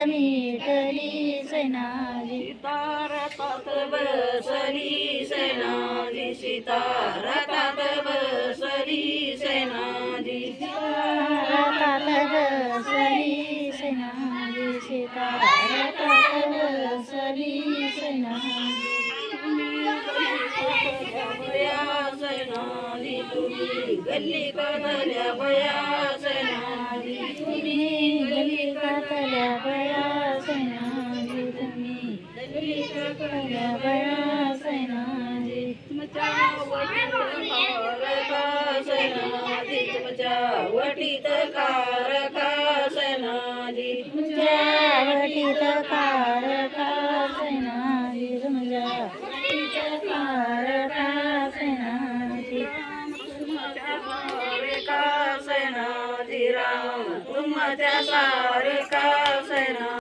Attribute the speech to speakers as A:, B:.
A: मिटली सेनाजी
B: सीतारथात बसली सेनाजी सीतारथात बसली सेनाजी
A: रथात बसली सेनाजी सीता रथात बसली सेनाजी
B: सेनाजी तुम्ही गल्ली कदल्या बया सेनाजी
A: तुम्ही गली कातल्या बया सेनाजी तुम्ही गली कातल्या बया सेनाजी
B: तुमच्या वटीत कारका सेनाजी
A: तुमच्या